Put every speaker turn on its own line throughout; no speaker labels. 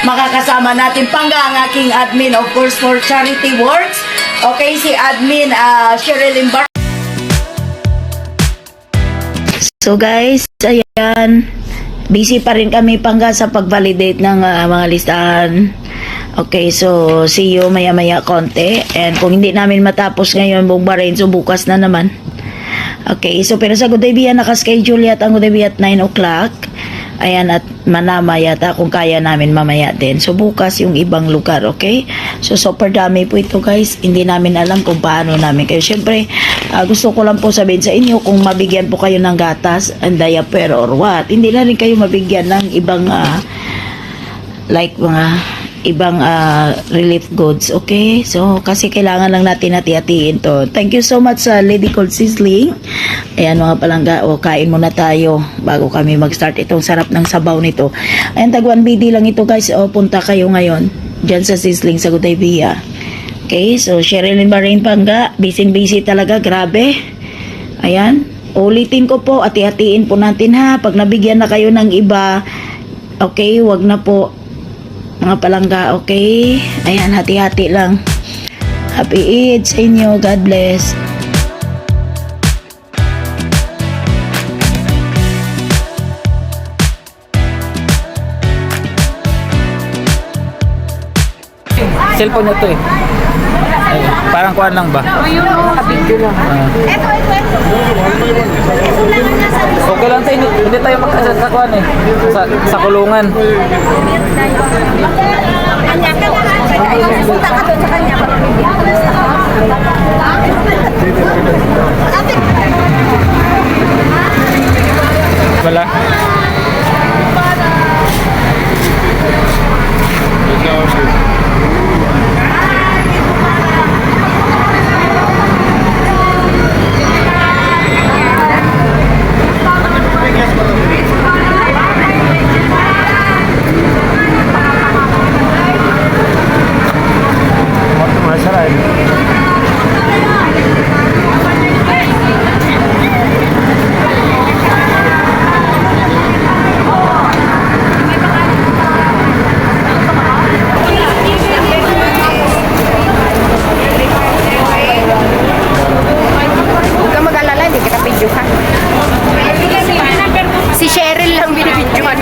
makakasama natin Pangga, ang aking admin, of course, for charity works. Okay, si admin Sherilyn Bar. So guys, ayan, busy pa rin kami Pangga sa pag-validate ng mga listahan. Okay, so see you maya-maya konti. And kung hindi namin matapos ngayon buong Bahrain, so bukas na naman. Okay, so pero sa Gudaybiya naka-schedule yata ang Gudaybiya at 9 o'clock. Ayan, at Manama yata kung kaya namin mamaya din. So bukas yung ibang lugar, okay? So super dami po ito guys. Hindi namin alam kung paano namin kayo. Siyempre, gusto ko lang po sabihin sa inyo kung mabigyan po kayo ng gatas and diaper or what. Hindi na rin kayo mabigyan ng ibang like mga ibang relief goods, okay? So, kasi kailangan lang natin hati-hatiin to. Thank you so much sa Lady Cold Sizzling. Ayan mga palangga, kain muna tayo bago kami mag-start itong sarap ng sabaw nito. Ayan, tag 1 BD lang ito guys. Punta kayo ngayon dyan sa Sizzling sa Gudaybiya. Okay, so Sherilyn Bahrain Pangga, busy talaga, grabe. Ayan, ulitin ko po, hati-hatiin po natin ha. Pag nabigyan na kayo ng iba, okay, wag na po mga palangga, okay? Ayan, hati-hati lang. Happy Eid sa inyo. God bless.
Cellphone na to eh. Ay, parang kuhan lang ba?
Video lang.
Okay lang tayo, hindi tayo magkasal sa kuhan eh. Sa kulungan.
Kanya ka na. Punta ka doon sa kanya.
Wala.
Huwag ka mag-alala, hindi kita videohan. Si Cheryl lang binibidyohan.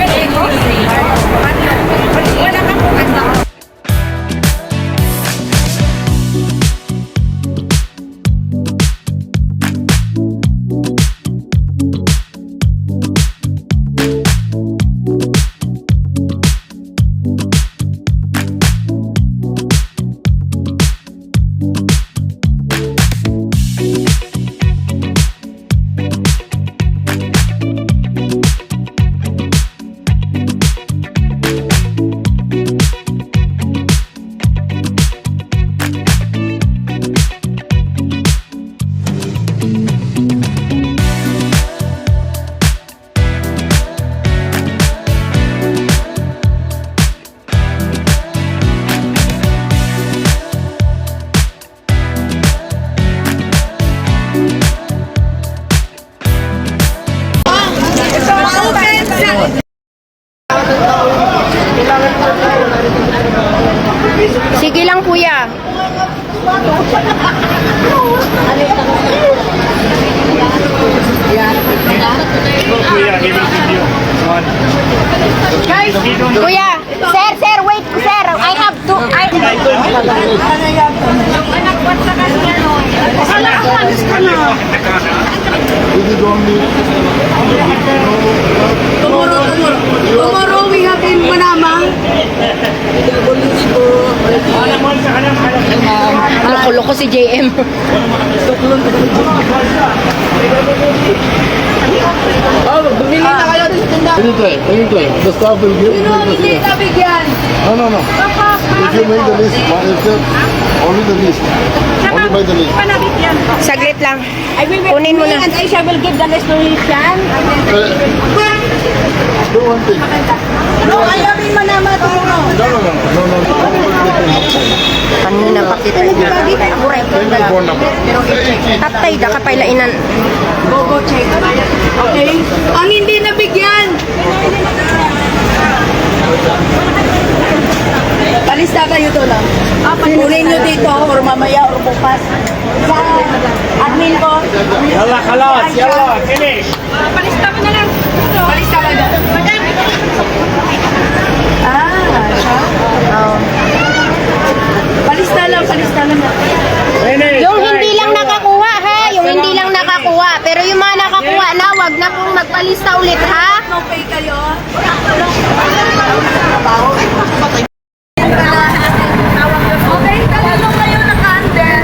Sige lang kuya. Kuya, sir, wait, sir. I have to.
Tomorrow we have in Manama.
Loko-loko si JM.
Bumili na kayo sa tinda.
Anytime. The staff will give you the
Hindi
list.
nabigyan.
No. If you make the list, one is there, only the list. Only by the list.
Saglit lang.
I will
Kunin mo na.
and Aisha will give the restoration.
Do one thing.
No, ayaw rin Manama tomorrow.
No.
Kanina pa kita
Take the phone number.
Tatay, da ka pailainan.
Go check. Okay? Ang hindi nabigyan.
Palista kayo to lang. Kunin nyo dito or mamaya or bukas. Sa admin ko.
Yalla, خلاص يلا finish.
Palista mo na lang. Palista ka na. Palista lang, palista lang.
Finish.
Yung hindi lang nakakuha ha, yung hindi lang nakakuha. Pero yung mga nakakuha na, wag na pong magpalista ulit ha.
Okay kayo. Okay, tatlong kayo naka-under.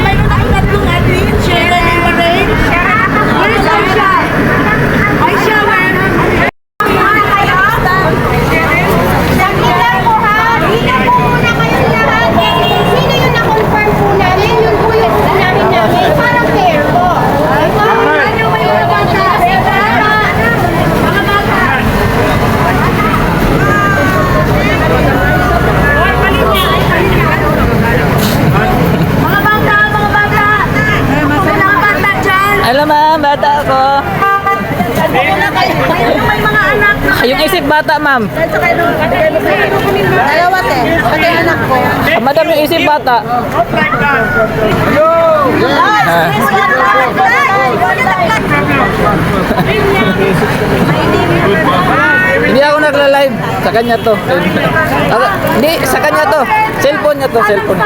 Mayroon ako tatlong admin. Sharon and Lorraine. Where is Aisha? Aisha, where?
Saglit lang po ha. Hilang po muna kayong lahat. Sino yung na-confirm po namin? Yun po yung namin Parang fair po. Ano ba yung mga bata? Mga bata.
Mga bata, mga bata. Mga bata dyan.
Alam ma'am, bata ako.
May mga anak.
Yung isip bata, ma'am.
Dalawa te. Pati anak ko.
Madam, yung isip bata. Hindi ako nagla-live. Sa kanya to. Hindi, sa kanya to. Cellphone niya to, cellphone.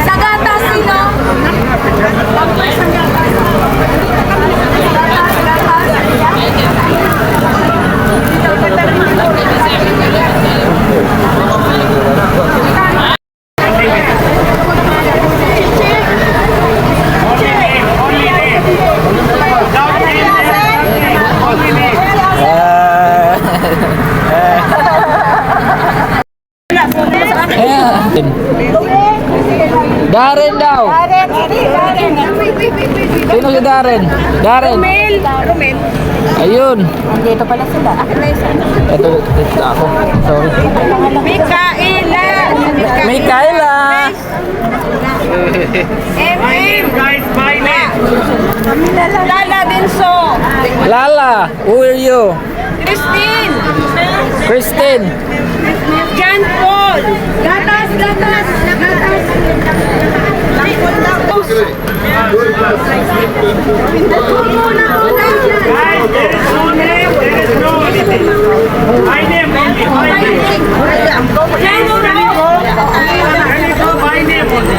Sa gatas sino?
Darren daw. Sino si Darren? Darren.
Romel.
Ayun.
Dito pala sila.
Ito ako. Sorry.
Mikaela.
Mikaela.
Guys, my name.
Lala Denso.
Lala, who are you?
Christine.
Christine.
John Paul. Gatas.
Guys, there is no name, there is no anything. My name only, my name. Can you go my name only?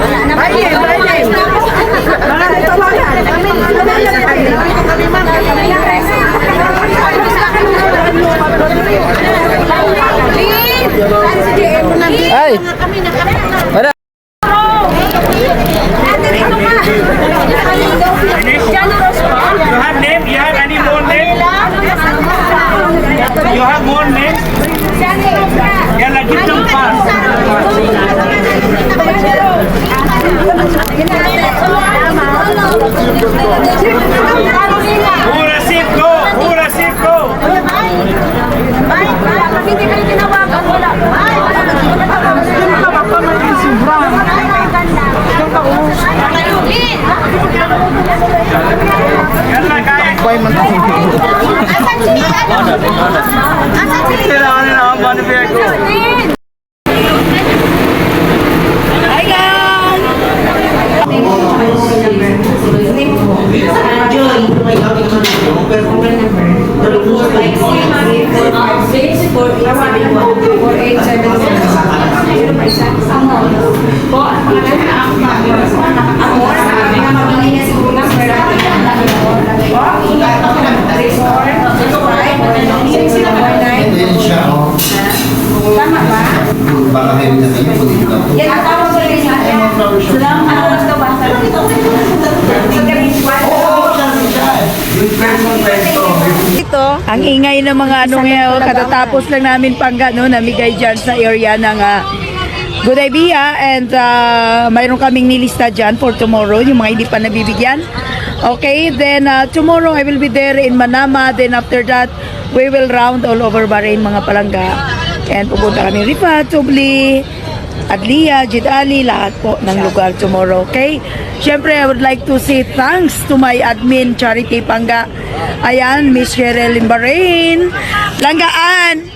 Ay. Wala.
You have name? You have any more name? You have more name? Yalla, give them fast. Who receive go? Who receive go?
Hindi kayo tinawagan wala.
Yalla, guys. Kailangan na ang manipig ko.
Hi guys!
Baka meron na kayo kung hindi ka.
Yan ang tawag sa rin natin. Salam, ano oras ka ba?
Ito, ang ingay ng mga ano ngayon, katatapos lang namin pangga, no, namigay dyan sa area ng Good Idea, and mayroon kaming nilista dyan for tomorrow, yung mga hindi pa nabibigyan. Okay, then tomorrow I will be there in Manama, then after that, we will round all over Bahrain, mga palangga. And pupunta kami Rifat, Tubli, Adlia, Jidali, lahat po ng lugar tomorrow, okay? Siyempre, I would like to say thanks to my admin, Charity Pangga. Ayan, Miss Cheryl Limbarain, Langgaan,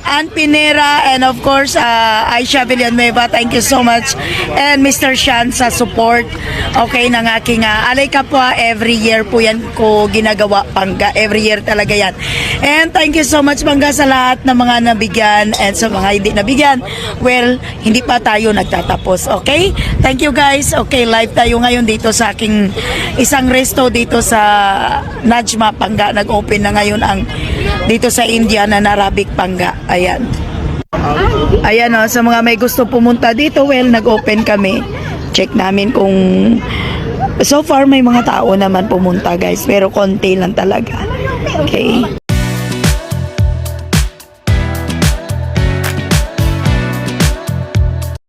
Ann Pinera, and of course, Aisha Villanueva, thank you so much. And Mr. Shan sa support, okay, ng aking alay kapwa, every year po yan ko ginagawa, Pangga, every year talaga yan. And thank you so much, Pangga, sa lahat ng mga nabigyan, and sa mga hindi nabigyan, well, hindi pa tayo nagtatapos, okay? Thank you guys, okay, live tayo ngayon dito sa aking isang resto dito sa Najma, Pangga, nag-open na ngayon ang dito sa India na Narabik, Pangga. Ayan. Ayan o, sa mga may gusto pumunta dito, well, nag-open kami. Check namin kung so far may mga tao naman pumunta guys, pero konti lang talaga. Okay.